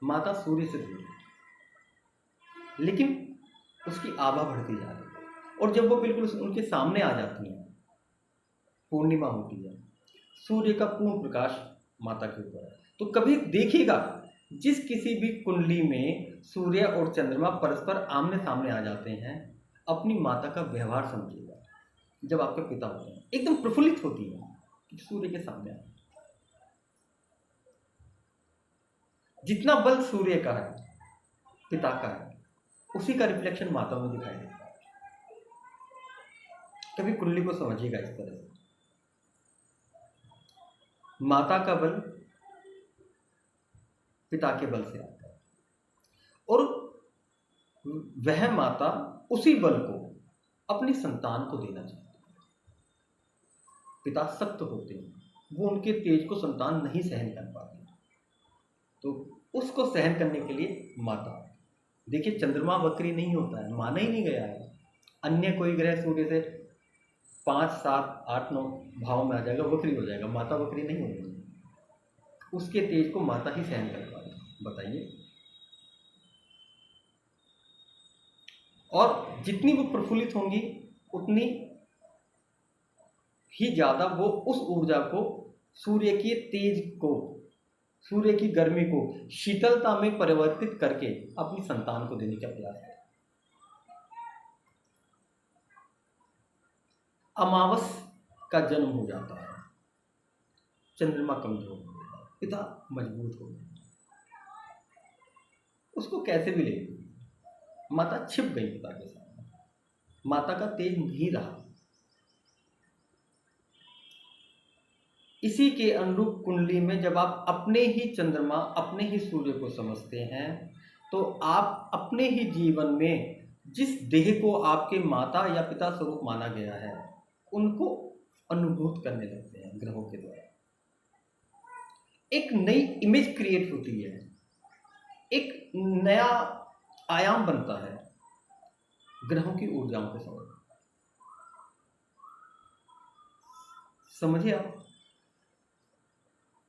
माता सूर्य से दूर है, लेकिन उसकी आभा बढ़ती जा रही है। और जब वो बिल्कुल उनके सामने आ जाती हैं, पूर्णिमा होती है, सूर्य का पूर्ण प्रकाश माता के ऊपर है, तो कभी देखिएगा जिस किसी भी कुंडली में सूर्य और चंद्रमा परस्पर आमने सामने आ जाते हैं, अपनी माता का व्यवहार समझिएगा। जब आपके पिता होते हैं एकदम प्रफुल्लित होती है कि सूर्य के सामने आए। जितना बल सूर्य का है, पिता का है, उसी का रिफ्लेक्शन माता में दिखाई देता है। कभी कुंडली को समझिएगा इस तरह से। माता का बल पिता के बल से आता है, और वह माता उसी बल को अपनी संतान को देना चाहती है। पिता सख्त होते हैं, वो उनके तेज को संतान नहीं सहन कर पाती, तो उसको सहन करने के लिए माता। देखिए चंद्रमा वक्री नहीं होता है, माना ही नहीं गया है। अन्य कोई ग्रह सूर्य से 5, 7, 8, 9 भाव में आ जाएगा, वक्री हो जाएगा। माता वक्री नहीं होगी, उसके तेज को माता ही सहन कर पाएगी। बताइए। और जितनी वो प्रफुल्लित होंगी उतनी ही ज्यादा वो उस ऊर्जा को, सूर्य के तेज को, सूर्य की गर्मी को शीतलता में परिवर्तित करके अपनी संतान को देने का प्रयास करें। अमावस का जन्म हो जाता है, चंद्रमा कमजोर हो गया, पिता मजबूत हो गया, उसको कैसे भी ले गई। माता छिप गई पिता के सामने, माता का तेज नहीं रहा। इसी के अनुरूप कुंडली में जब आप अपने ही चंद्रमा, अपने ही सूर्य को समझते हैं, तो आप अपने ही जीवन में जिस देह को आपके माता या पिता स्वरूप माना गया है, उनको अनुभूत करने लगते हैं ग्रहों के द्वारा। एक नई इमेज क्रिएट होती है, एक नया आयाम बनता है ग्रहों की ऊर्जाओं के साथ। समझिए आप।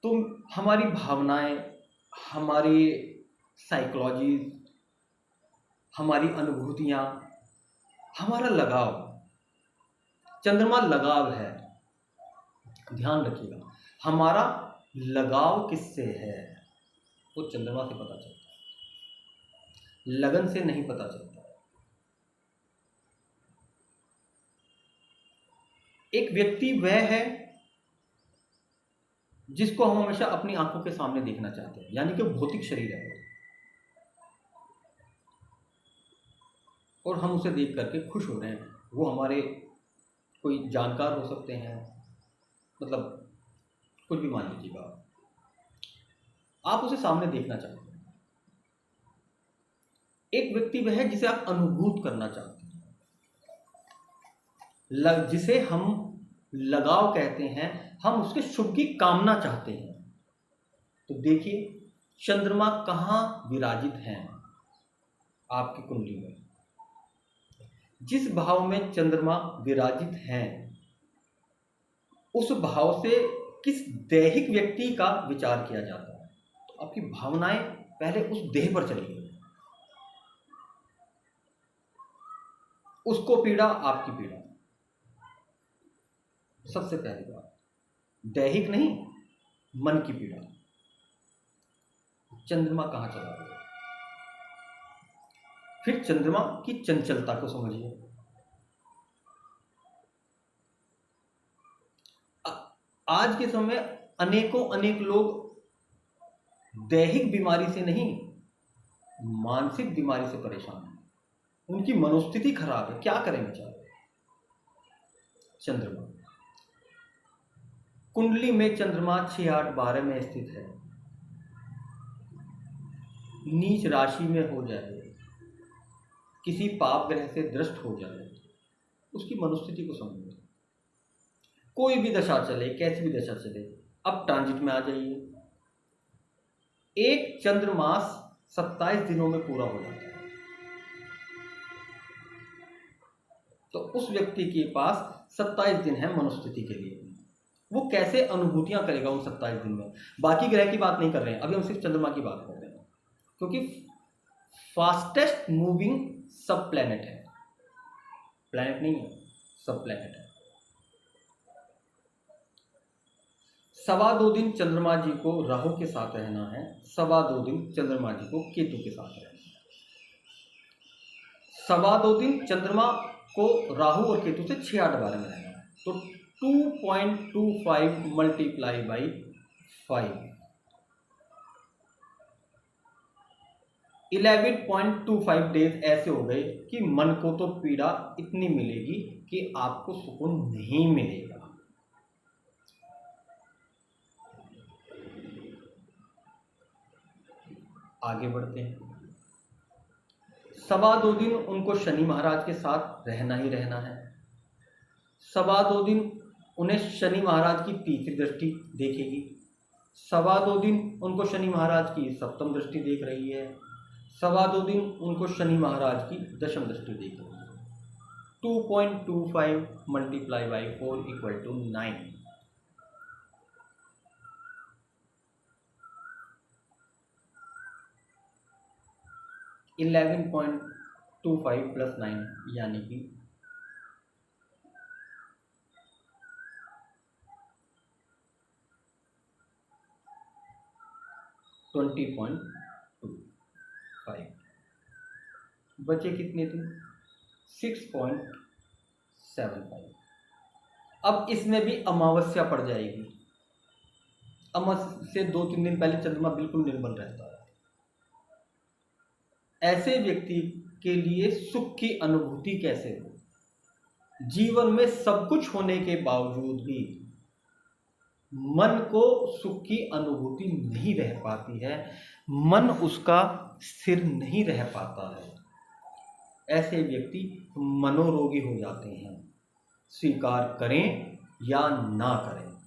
तो हमारी भावनाएं, हमारी साइकोलॉजी, हमारी अनुभूतियां, हमारा लगाव, चंद्रमा लगाव है। ध्यान रखिएगा, हमारा लगाव किससे है वो चंद्रमा से पता चलता है, लगन से नहीं पता चलता। एक व्यक्ति वह है जिसको हम हमेशा अपनी आंखों के सामने देखना चाहते हैं, यानी कि भौतिक शरीर है और हम उसे देख करके खुश हो रहे हैं। वो हमारे कोई जानकार हो सकते हैं, मतलब कुछ भी मान लीजिएगा, आप उसे सामने देखना चाहते हैं। एक व्यक्ति वह है जिसे आप अनुभूत करना चाहते हैं, जिसे हम लगाव कहते हैं, हम उसके शुभ की कामना चाहते हैं। तो देखिए चंद्रमा कहाँ विराजित हैं आपकी कुंडली में। जिस भाव में चंद्रमा विराजित हैं, उस भाव से किस दैहिक व्यक्ति का विचार किया जाता है, तो आपकी भावनाएं पहले उस देह पर चली गई। उसको पीड़ा, आपकी पीड़ा। सबसे पहली बात, दैहिक नहीं, मन की पीड़ा। चंद्रमा कहां चला गया। फिर चंद्रमा की चंचलता को समझिए। आज के समय अनेक लोग दैहिक बीमारी से नहीं, मानसिक बीमारी से परेशान हैं। उनकी मनोस्थिति खराब है, क्या करें बेचारे। चंद्रमा कुंडली में चंद्रमा 6, 8, 12 में स्थित है, नीच राशि में हो जाए, किसी पाप ग्रह से दृष्ट हो जाए, उसकी मनोस्थिति को समझिए। कोई भी दशा चले, कैसी भी दशा चले, अब ट्रांजिट में आ जाइए। एक चंद्रमास 27 दिनों में पूरा हो जाता है, तो उस व्यक्ति के पास 27 दिन है मनोस्थिति के लिए। वो कैसे अनुभूतियां करेगा उन 27 दिन में। बाकी ग्रह की बात नहीं कर रहे हैं, अभी हम सिर्फ चंद्रमा की बात कर रहे हैं। क्योंकि फास्टेस्ट मूविंग सब प्लैनेट है, प्लैनेट नहीं है, सब प्लैनेट है। 2.25 दिन चंद्रमा जी को राहु के साथ रहना है, 2.25 दिन चंद्रमा जी को केतु के साथ रहना है। 2.25 दिन चंद्रमा को राहु और केतु से 6-8 बार में रहना है, तो 2.25 मल्टीप्लाई बाई 5, 11.25 डेज ऐसे हो गए कि मन को तो पीड़ा इतनी मिलेगी कि आपको सुकून नहीं मिलेगा। आगे बढ़ते हैं। 2.25 दिन उनको शनि महाराज के साथ रहना ही रहना है। 2.25 दिन उन्हें शनि महाराज की तीसरी दृष्टि देखेगी। 2.25 दिन उनको शनि महाराज की सप्तम दृष्टि देख रही है। 2.25 दिन उनको शनि महाराज की दशम दृष्टि देख रही है। 2.25 multiply by 4 equal to 9। 11.25 plus 9 यानी कि 20.25। बचे कितने थे? 6.75। अब इसमें भी अमावस्या पड़ जाएगी। अमावस्या से 2-3 दिन पहले चंद्रमा बिल्कुल निर्मल रहता है। ऐसे व्यक्ति के लिए सुख की अनुभूति कैसे हो? जीवन में सब कुछ होने के बावजूद भी मन को सुख की अनुभूति नहीं रह पाती है, मन उसका स्थिर नहीं रह पाता है। ऐसे व्यक्ति मनोरोगी हो जाते हैं, स्वीकार करें या ना करें।